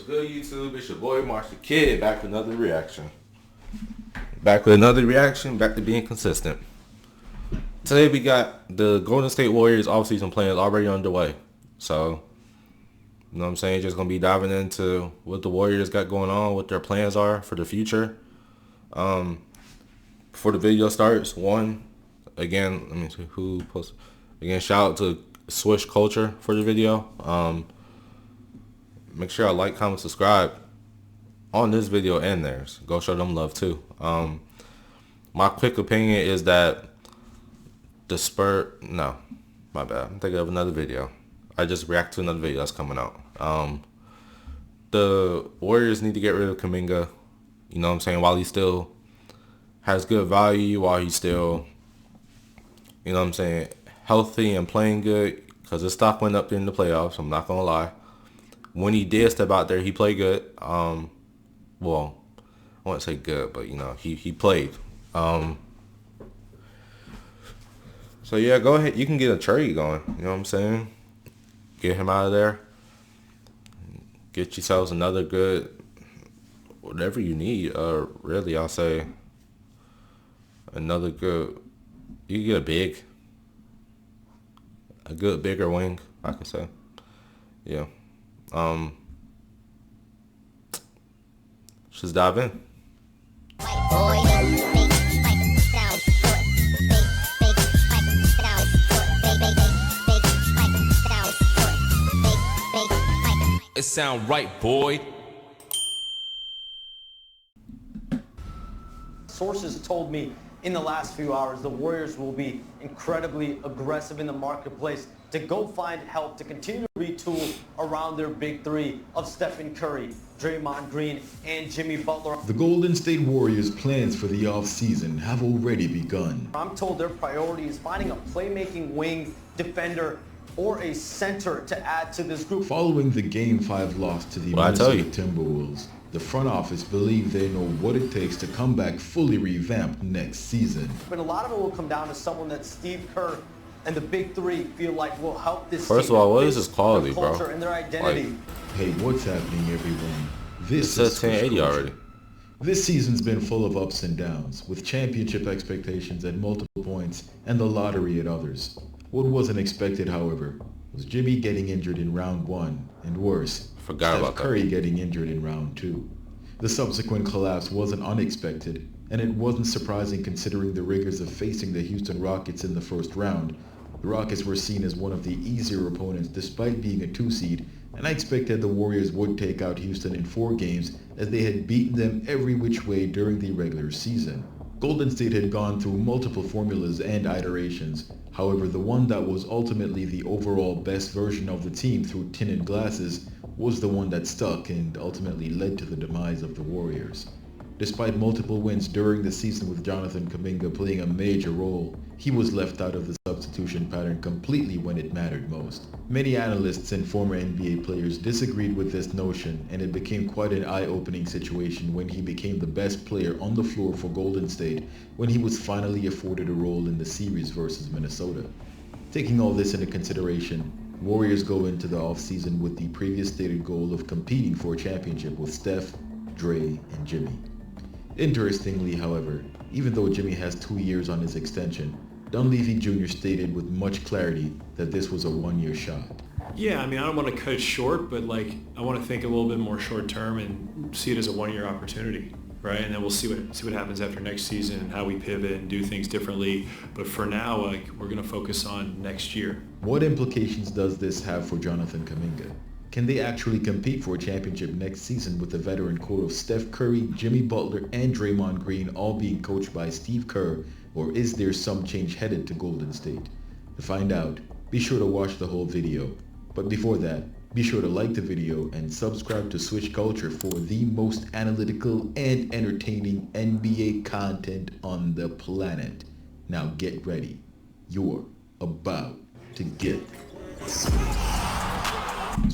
good, YouTube? It's your boy MarshTheKid, back with another reaction. Back to being consistent. Today we got the Golden State Warriors offseason plans already underway. So, you know what I'm saying? Just going to be diving into what the Warriors got going on, what their plans are for the future. Before the video starts, again, let me see who posted. Again, shout out to Swish Culture for the video. Make sure I like, comment, subscribe on this video and theirs. Go show them love too. My quick opinion is that my bad. I'm thinking of another video. I just react to another video that's coming out. The Warriors need to get rid of Kuminga. You know what I'm saying? While he still has good value, while he's still, you know what I'm saying, healthy and playing good, because his stock went up in the playoffs. I'm not gonna lie. When he did step out there, he played good. Well, I wouldn't say good, but, you know, he played. So, yeah, go ahead. You can get a trade going. You know what I'm saying? Get him out of there. Get yourselves another good, whatever you need. Really, I'll say another good. You can get a good bigger wing, I could say. Yeah. Just dive in. It sound right, boy. Sources told me in the last few hours the Warriors will be incredibly aggressive in the marketplace to go find help to continue to retool around their big three of Stephen Curry, Draymond Green, and Jimmy Butler. The Golden State Warriors' plans for the offseason have already begun. I'm told their priority is finding a playmaking wing, defender, or a center to add to this group. Following the Game 5 loss to the Minnesota Timberwolves, the front office believe they know what it takes to come back fully revamped next season. But a lot of it will come down to someone that Steve Kerr and the big three feel like will help this First team. Of all, what is this quality, bro? Culture and their identity. Hey, what's happening, everyone? This is 1080 already. This season's been full of ups and downs, with championship expectations at multiple points and the lottery at others. What wasn't expected, however, was Jimmy getting injured in round 1, and worse, Steph Curry getting injured in round 2. The subsequent collapse wasn't unexpected, and it wasn't surprising considering the rigors of facing the Houston Rockets in the first round. The Rockets were seen as one of the easier opponents despite being a 2 seed, and I expected the Warriors would take out Houston in 4 games as they had beaten them every which way during the regular season. Golden State had gone through multiple formulas and iterations. However, the one that was ultimately the overall best version of the team through tinted glasses was the one that stuck and ultimately led to the demise of the Warriors. Despite multiple wins during the season with Jonathan Kuminga playing a major role, he was left out of the substitution pattern completely when it mattered most. Many analysts and former NBA players disagreed with this notion, and it became quite an eye-opening situation when he became the best player on the floor for Golden State when he was finally afforded a role in the series versus Minnesota. Taking all this into consideration, Warriors go into the offseason with the previous stated goal of competing for a championship with Steph, Dre, and Jimmy. Interestingly, however, even though Jimmy has 2 years on his extension, Dunleavy Jr. stated with much clarity that this was a 1-year shot. Yeah, I mean, I don't want to cut it short, but I want to think a little bit more short term and see it as a 1-year opportunity, right? And then we'll see what happens after next season and how we pivot and do things differently. But for now, we're going to focus on next year. What implications does this have for Jonathan Kuminga? Can they actually compete for a championship next season with the veteran core of Steph Curry, Jimmy Butler, and Draymond Green all being coached by Steve Kerr, or is there some change headed to Golden State? To find out, be sure to watch the whole video. But before that, be sure to like the video and subscribe to Switch Culture for the most analytical and entertaining NBA content on the planet. Now get ready. You're about to get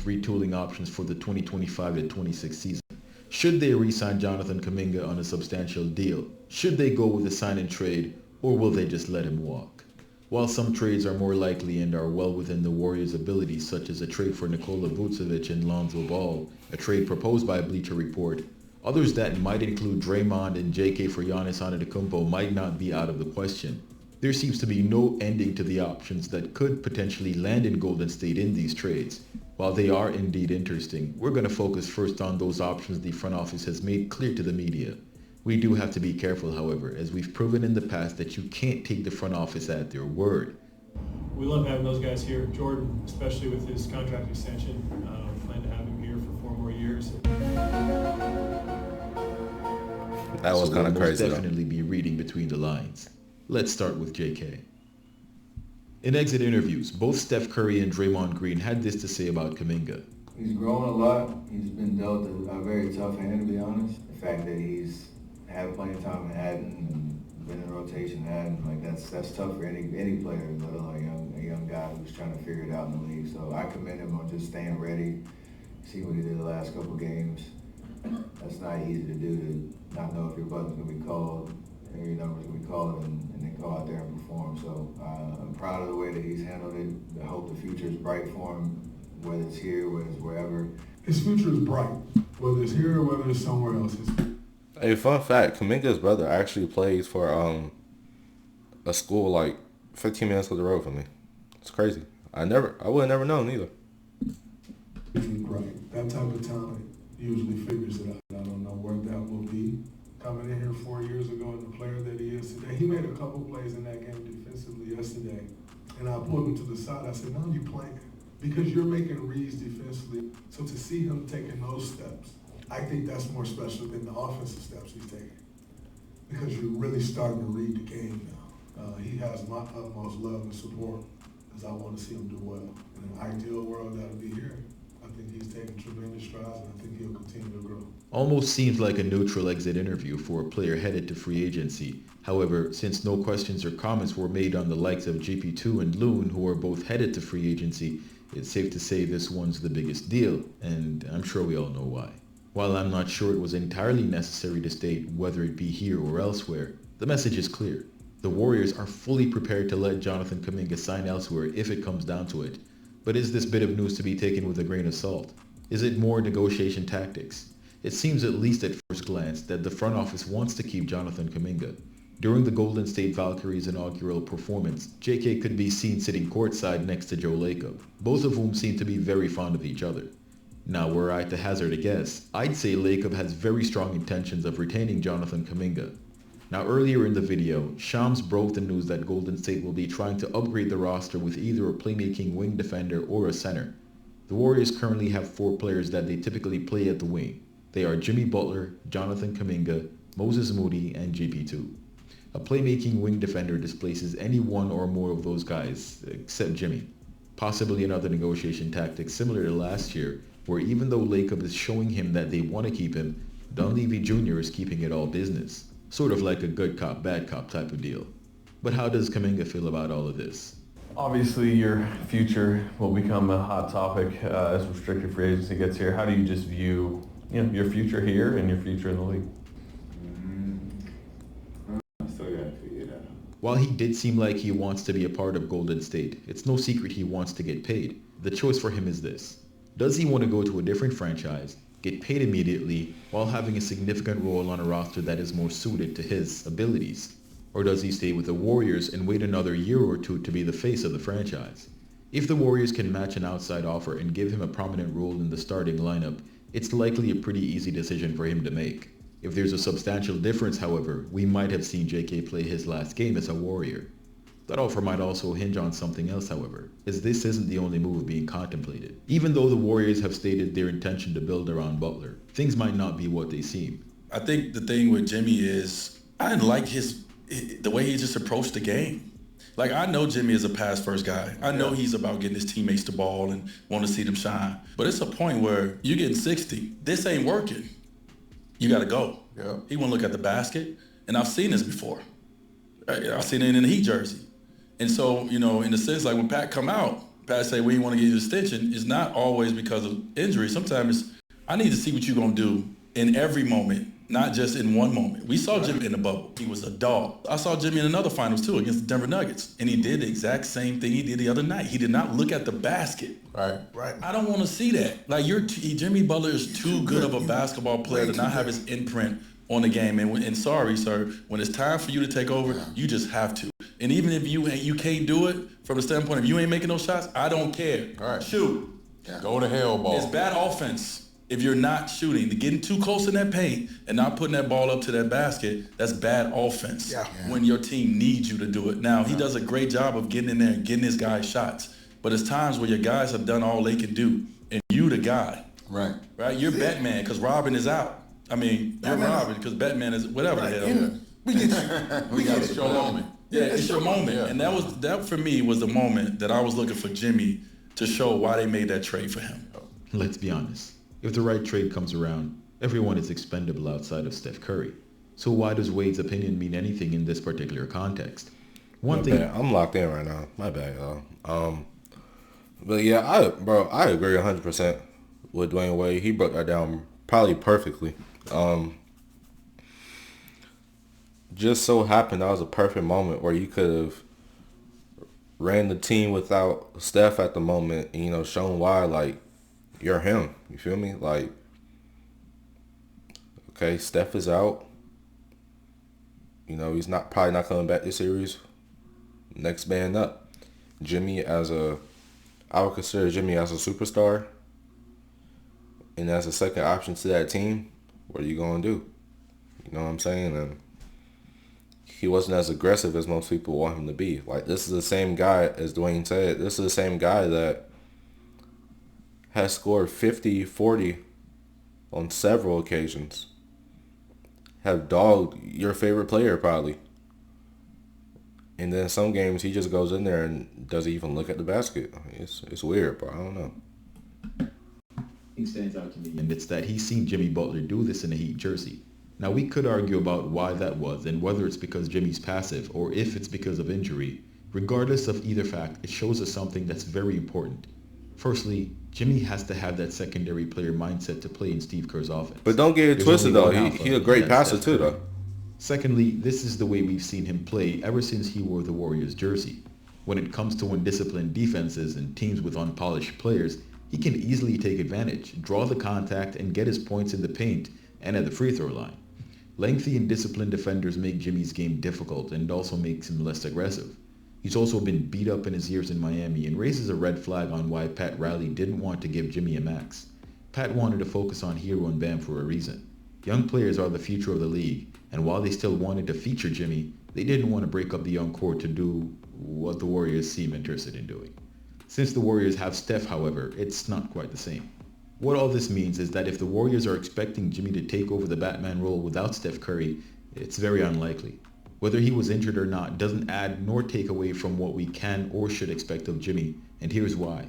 retooling options for the 2025-26 season. Should they re-sign Jonathan Kuminga on a substantial deal? Should they go with a sign and trade, or will they just let him walk? While some trades are more likely and are well within the Warriors' abilities, such as a trade for Nikola Vucevic and Lonzo Ball, a trade proposed by Bleacher Report, others that might include Draymond and JK for Giannis Antetokounmpo might not be out of the question. There seems to be no ending to the options that could potentially land in Golden State in these trades. While they are indeed interesting, we're going to focus first on those options the front office has made clear to the media. We do have to be careful, however, as we've proven in the past that you can't take the front office at their word. We love having those guys here. Jordan, especially with his contract extension, plan to have him here for 4 more years. That was kind of crazy. We'll definitely be reading between the lines. Let's start with JK. In exit interviews, both Steph Curry and Draymond Green had this to say about Kuminga. He's grown a lot. He's been dealt a very tough hand, to be honest. The fact that he's had plenty of time in Haddon and been in rotation in Haddon, like that's tough for any player, let alone a young guy who's trying to figure it out in the league. So I commend him on just staying ready, see what he did the last couple games. That's not easy to do, to not know if your button's going to be called, or your number's going to be called, and then go out there and perform. So I'm proud of the way that he's handled it. I hope the future is bright for him, whether it's here, whether it's wherever. His future is bright, whether it's here or whether it's somewhere else. Hey, fun fact, Kuminga's brother actually plays for a school like 15 minutes up the road from me. It's crazy. I would have never known either. Right. That type of talent usually figures it out. I don't know where that will be. Coming in here 4 years ago and the player that he is today, he made a couple plays in that game defensively yesterday. And I pulled him to the side. I said, "No, you playing because you're making reads defensively." So to see him taking those steps, I think that's more special than the offensive steps he's taking, because you're really starting to read the game now. He has my utmost love and support, because I want to see him do well. In an ideal world, that'll be here. I think he's taking tremendous strides, and I think he'll continue to grow. Almost seems like a neutral exit interview for a player headed to free agency. However, since no questions or comments were made on the likes of GP2 and Loon, who are both headed to free agency, it's safe to say this one's the biggest deal, and I'm sure we all know why. While I'm not sure it was entirely necessary to state whether it be here or elsewhere, the message is clear. The Warriors are fully prepared to let Jonathan Kuminga sign elsewhere if it comes down to it. But is this bit of news to be taken with a grain of salt? Is it more negotiation tactics? It seems, at least at first glance, that the front office wants to keep Jonathan Kuminga. During the Golden State Valkyries' inaugural performance, JK could be seen sitting courtside next to Joe Lacob, both of whom seem to be very fond of each other. Now, were I to hazard a guess, I'd say Lacob has very strong intentions of retaining Jonathan Kuminga. Now, earlier in the video, Shams broke the news that Golden State will be trying to upgrade the roster with either a playmaking wing defender or a center. The Warriors currently have 4 players that they typically play at the wing. They are Jimmy Butler, Jonathan Kuminga, Moses Moody, and GP2. A playmaking wing defender displaces any one or more of those guys, except Jimmy. Possibly another negotiation tactic similar to last year, where even though Lacob is showing him that they want to keep him, Dunleavy Jr. is keeping it all business. Sort of like a good cop, bad cop type of deal. But how does Kuminga feel about all of this? Obviously, your future will become a hot topic as restricted free agency gets here. How do you just view your future here and your future in the league? I still got to figure it out. While he did seem like he wants to be a part of Golden State, it's no secret he wants to get paid. The choice for him is this. Does he want to go to a different franchise, get paid immediately, while having a significant role on a roster that is more suited to his abilities? Or does he stay with the Warriors and wait another year or two to be the face of the franchise? If the Warriors can match an outside offer and give him a prominent role in the starting lineup, it's likely a pretty easy decision for him to make. If there's a substantial difference, however, we might have seen JK play his last game as a Warrior. That offer might also hinge on something else, however, as this isn't the only move being contemplated. Even though the Warriors have stated their intention to build around Butler, things might not be what they seem. I think the thing with Jimmy is I didn't like the way he just approached the game. Like, I know Jimmy is a pass-first guy. I know he's about getting his teammates the ball and want to see them shine. But it's a point where you're getting 60. This ain't working. You got to go. Yeah. He want to look at the basket. And I've seen this before. I've seen it in the Heat jersey. And so, in the sense, like when Pat come out, Pat say, we want to get you an extension. It's not always because of injury. Sometimes it's, I need to see what you're going to do in every moment. not just in one moment. We saw Jimmy in the bubble. He was a dog. I saw Jimmy in another finals too against the Denver Nuggets, and he did the exact same thing he did the other night. He did not look at the basket. Right. I don't want to see that. Like Jimmy Butler is too good of a basketball player to not have his imprint on the game. And sorry, sir, when it's time for you to take over, you just have to. And even if you can't do it from the standpoint of you ain't making no shots, I don't care. All right. Shoot. Go to hell, ball. It's bad offense if you're not shooting. Getting too close in that paint and not putting that ball up to that basket, that's bad offense when your team needs you to do it. Now, he does a great job of getting in there and getting his guys shots. But it's times where your guys have done all they can do, and you the guy. Right. You're Batman because Robin is out. I mean, you're Robin because Batman is whatever the hell. Yeah. We get you. We got it. It's your moment. Yeah, it's your moment. Yeah. And that for me was the moment that I was looking for Jimmy to show why they made that trade for him. Let's be honest. If the right trade comes around, everyone is expendable outside of Steph Curry. So why does Wade's opinion mean anything in this particular context? One thing, I'm locked in right now. My bad, y'all. But yeah, I agree 100% with Dwayne Wade. He broke that down probably perfectly. Just so happened that was a perfect moment where you could have ran the team without Steph at the moment, and, shown why, like, you're him. You feel me? Like, okay, Steph is out. He's probably not coming back this series. Next man up. I would consider Jimmy as a superstar. And as a second option to that team, what are you going to do? You know what I'm saying? And he wasn't as aggressive as most people want him to be. Like, this is the same guy, as Dwayne said, this is the same guy that has scored 50, 40 on several occasions. Have dogged your favorite player probably. And then some games he just goes in there and doesn't even look at the basket. It's weird, bro. I don't know. He stands out to me, and it's that he's seen Jimmy Butler do this in a Heat jersey. Now, we could argue about why that was and whether it's because Jimmy's passive or if it's because of injury. Regardless of either fact, it shows us something that's very important. Firstly, Jimmy has to have that secondary player mindset to play in Steve Kerr's offense. But don't get it twisted, though. He's a great passer, too, though. Secondly, this is the way we've seen him play ever since he wore the Warriors jersey. When it comes to undisciplined defenses and teams with unpolished players, he can easily take advantage, draw the contact, and get his points in the paint and at the free throw line. Lengthy and disciplined defenders make Jimmy's game difficult and also makes him less aggressive. He's also been beat up in his years in Miami and raises a red flag on why Pat Riley didn't want to give Jimmy a max. Pat wanted to focus on Hero and Bam for a reason. Young players are the future of the league, and while they still wanted to feature Jimmy, they didn't want to break up the young core to do what the Warriors seem interested in doing. Since the Warriors have Steph, however, it's not quite the same. What all this means is that if the Warriors are expecting Jimmy to take over the Batman role without Steph Curry, it's very unlikely. Whether he was injured or not doesn't add nor take away from what we can or should expect of Jimmy, and here's why.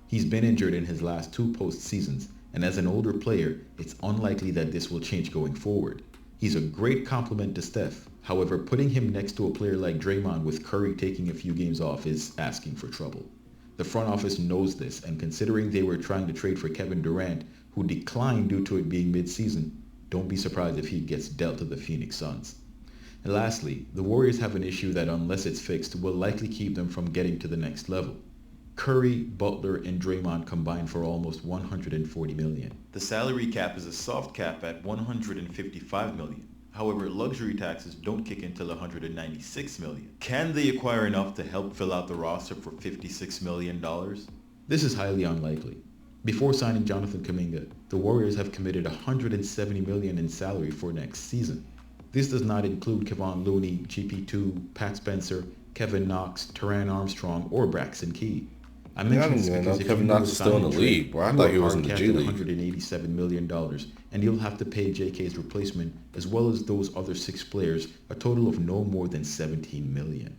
He's been injured in his last 2 postseasons, and as an older player, it's unlikely that this will change going forward. He's a great compliment to Steph. However, putting him next to a player like Draymond with Curry taking a few games off is asking for trouble. The front office knows this, and considering they were trying to trade for Kevin Durant, who declined due to it being mid-season, don't be surprised if he gets dealt to the Phoenix Suns. And lastly, the Warriors have an issue that, unless it's fixed, will likely keep them from getting to the next level. Curry, Butler, and Draymond combined for almost $140 million. The salary cap is a soft cap at $155 million. However, luxury taxes don't kick in till $196 million. Can they acquire enough to help fill out the roster for $56 million? This is highly unlikely. Before signing Jonathan Kuminga, the Warriors have committed $170 million in salary for next season. This does not include Kevon Looney, GP2, Pat Spencer, Kevin Knox, Taran Armstrong, or Braxton Key. I mentioned this because if Kevin Knox is still in the league, bro. I thought he was in the G League. $187 million, and you'll have to pay JK's replacement as well as those other 6 players a total of no more than $17 million.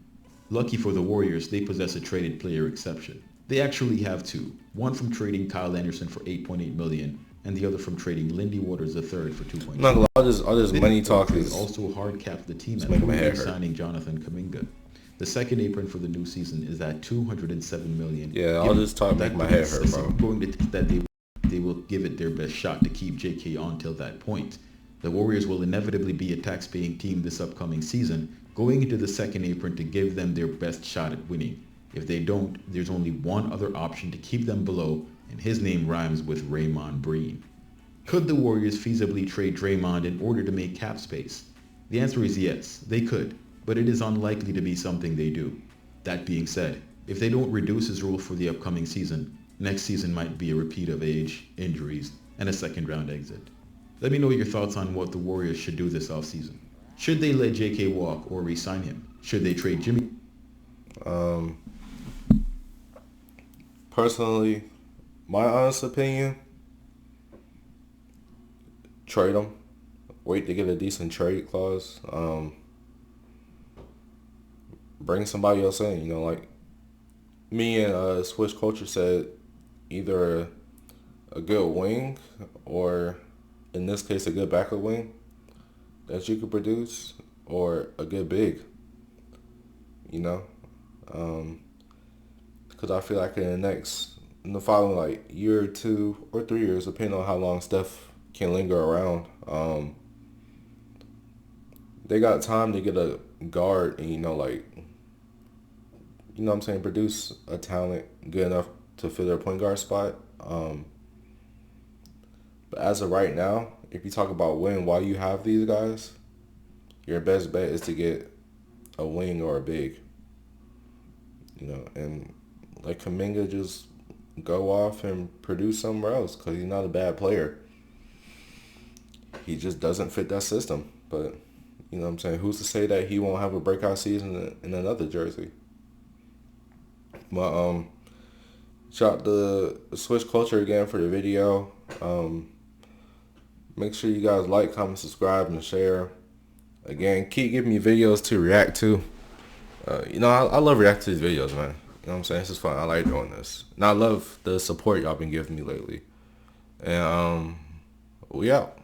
Lucky for the Warriors, they possess a traded player exception. They actually have 2, one from trading Kyle Anderson for $8.8 million, and the other from trading Lindy Waters III for $2.2 million. All this money talk is also hard capped the team at signing Jonathan Kuminga. The second apron for the new season is at $207 million. Yeah, all this talk make my head hurt, bro. Going to that they will give it their best shot to keep JK on till that point. The Warriors will inevitably be a tax-paying team this upcoming season, going into the second apron to give them their best shot at winning. If they don't, there's only one other option to keep them below, and his name rhymes with Raymond Breen. Could the Warriors feasibly trade Draymond in order to make cap space? The answer is yes, they could, but it is unlikely to be something they do. That being said, if they don't reduce his role for the upcoming season, next season might be a repeat of age, injuries, and a second-round exit. Let me know your thoughts on what the Warriors should do this offseason. Should they let JK walk or re-sign him? Should they trade Jimmy? Personally, my honest opinion, trade him. Wait to get a decent trade clause. Bring somebody else in. You know, like me and Swiss Culture said, either a good wing or, in this case, a good backup wing that you could produce, or a good big. You know, because I feel like in the following like year or 2 or 3 years, depending on how long Steph can linger around, they got time to get a guard and, you know, like, you know what I'm saying, produce a talent good enough to fill their point guard spot. But as of right now, if you talk about winning while you have these guys, your best bet is to get a wing or a big. You know, and let Kuminga just go off and produce somewhere else, because he's not a bad player. He just doesn't fit that system. But, you know what I'm saying, who's to say that he won't have a breakout season in another jersey? But shout out to Switch Culture again for the video. Make sure you guys like, comment, subscribe, and share. Again, keep giving me videos to react to. You know, I love reacting to these videos, man. You know what I'm saying? This is fun. I like doing this. And I love the support y'all been giving me lately. And we out.